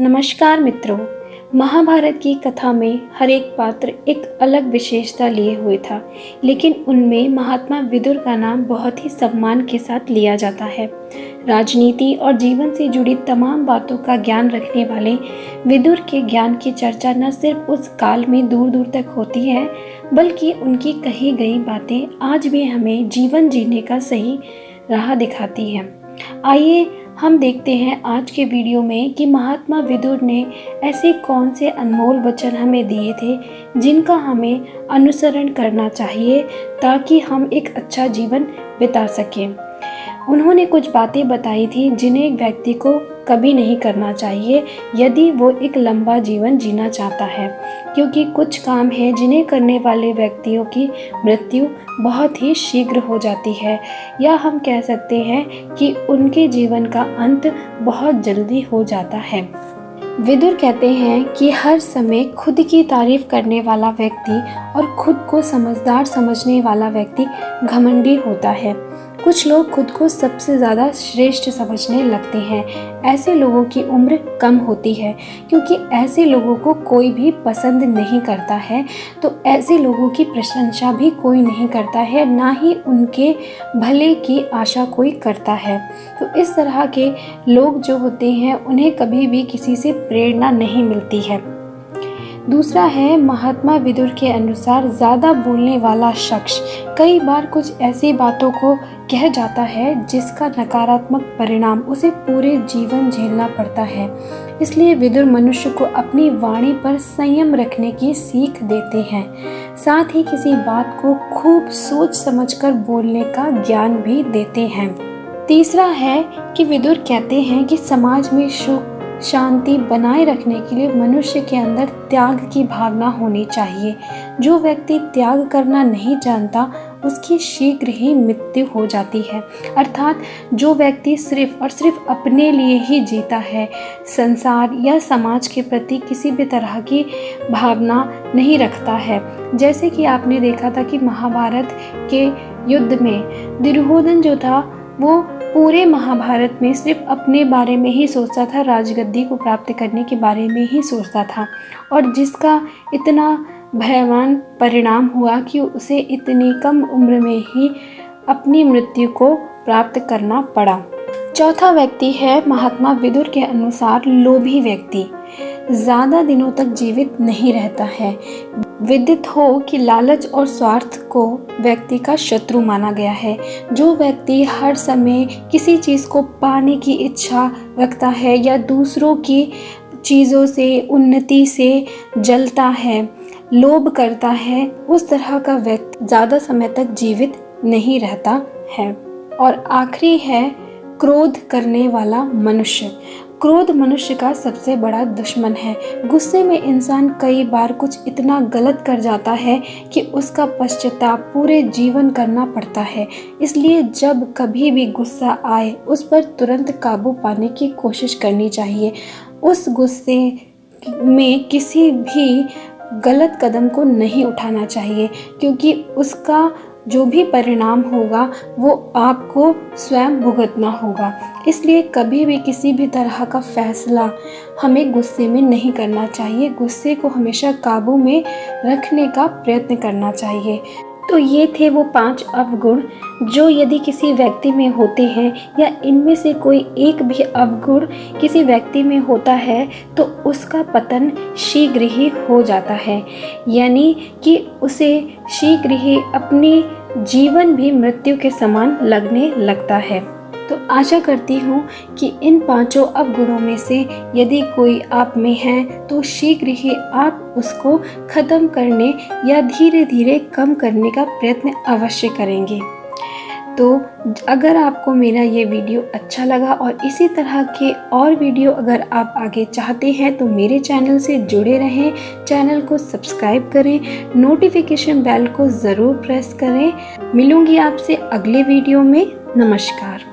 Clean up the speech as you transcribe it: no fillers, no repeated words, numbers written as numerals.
नमस्कार मित्रों। महाभारत की कथा में हर एक पात्र एक अलग विशेषता लिए हुए था, लेकिन उनमें महात्मा विदुर का नाम बहुत ही सम्मान के साथ लिया जाता है। राजनीति और जीवन से जुड़ी तमाम बातों का ज्ञान रखने वाले विदुर के ज्ञान की चर्चा न सिर्फ उस काल में दूर दूर तक होती है, बल्कि उनकी कही गई बातें आज भी हमें जीवन जीने का सही राह दिखाती हैं। आइए हम देखते हैं आज के वीडियो में कि महात्मा विदुर ने ऐसे कौन से अनमोल वचन हमें दिए थे जिनका हमें अनुसरण करना चाहिए ताकि हम एक अच्छा जीवन बिता सकें। उन्होंने कुछ बातें बताई थी जिन्हें एक व्यक्ति को कभी नहीं करना चाहिए यदि वो एक लंबा जीवन जीना चाहता है, क्योंकि कुछ काम हैं जिन्हें करने वाले व्यक्तियों की मृत्यु बहुत ही शीघ्र हो जाती है, या हम कह सकते हैं कि उनके जीवन का अंत बहुत जल्दी हो जाता है। विदुर कहते हैं कि हर समय खुद की तारीफ करने वाला व्यक्ति और खुद को समझदार समझने वाला व्यक्ति घमंडी होता है। कुछ लोग खुद को सबसे ज़्यादा श्रेष्ठ समझने लगते हैं। ऐसे लोगों की उम्र कम होती है, क्योंकि ऐसे लोगों को कोई भी पसंद नहीं करता है, तो ऐसे लोगों की प्रशंसा भी कोई नहीं करता है, ना ही उनके भले की आशा कोई करता है। तो इस तरह के लोग जो होते हैं उन्हें कभी भी किसी से प्रेरणा नहीं मिलती है। दूसरा है, महात्मा विदुर के अनुसार ज़्यादा बोलने वाला शख्स कई बार कुछ ऐसी बातों को कह जाता है जिसका नकारात्मक परिणाम उसे पूरे जीवन झेलना पड़ता है। इसलिए विदुर मनुष्य को अपनी वाणी पर संयम रखने की सीख देते हैं, साथ ही किसी बात को खूब सोच समझकर बोलने का ज्ञान भी देते हैं। तीसरा है कि विदुर कहते हैं कि समाज में सुख शांति बनाए रखने के लिए मनुष्य के अंदर त्याग की भावना होनी चाहिए। जो व्यक्ति त्याग करना नहीं जानता उसकी शीघ्र ही मृत्यु हो जाती है। अर्थात जो व्यक्ति सिर्फ और सिर्फ अपने लिए ही जीता है, संसार या समाज के प्रति किसी भी तरह की भावना नहीं रखता है। जैसे कि आपने देखा था कि महाभारत के युद्ध में दुर्योधन जो था वो पूरे महाभारत में सिर्फ अपने बारे में ही सोचता था, राजगद्दी को प्राप्त करने के बारे में ही सोचता था, और जिसका इतना भयावह परिणाम हुआ कि उसे इतनी कम उम्र में ही अपनी मृत्यु को प्राप्त करना पड़ा। चौथा व्यक्ति है महात्मा विदुर के अनुसार लोभी व्यक्ति ज़्यादा दिनों तक जीवित नहीं रहता है। विदित हो कि लालच और स्वार्थ को व्यक्ति का शत्रु माना गया है। जो व्यक्ति हर समय किसी चीज़ को पाने की इच्छा रखता है या दूसरों की चीज़ों से, उन्नति से जलता है, लोभ करता है, उस तरह का व्यक्ति ज़्यादा समय तक जीवित नहीं रहता है। और आखिरी है क्रोध करने वाला मनुष्य। क्रोध मनुष्य का सबसे बड़ा दुश्मन है। गुस्से में इंसान कई बार कुछ इतना गलत कर जाता है कि उसका पश्चाताप पूरे जीवन करना पड़ता है। इसलिए जब कभी भी गुस्सा आए उस पर तुरंत काबू पाने की कोशिश करनी चाहिए। उस गुस्से में किसी भी गलत कदम को नहीं उठाना चाहिए, क्योंकि उसका जो भी परिणाम होगा वो आपको स्वयं भुगतना होगा। इसलिए कभी भी किसी भी तरह का फैसला हमें गुस्से में नहीं करना चाहिए। गुस्से को हमेशा काबू में रखने का प्रयत्न करना चाहिए। तो ये थे वो 5 अवगुण जो यदि किसी व्यक्ति में होते हैं, या इनमें से कोई एक भी अवगुण किसी व्यक्ति में होता है तो उसका पतन शीघ्र ही हो जाता है, यानी कि उसे शीघ्र ही अपनी जीवन भी मृत्यु के समान लगने लगता है। तो आशा करती हूँ कि इन 5 अवगुणों में से यदि कोई आप में है तो शीघ्र ही आप उसको ख़त्म करने या धीरे धीरे कम करने का प्रयत्न अवश्य करेंगे। तो अगर आपको मेरा ये वीडियो अच्छा लगा और इसी तरह के और वीडियो अगर आप आगे चाहते हैं तो मेरे चैनल से जुड़े रहें, चैनल को सब्सक्राइब करें, नोटिफिकेशन बेल को ज़रूर प्रेस करें। मिलूंगी आपसे अगले वीडियो में। नमस्कार।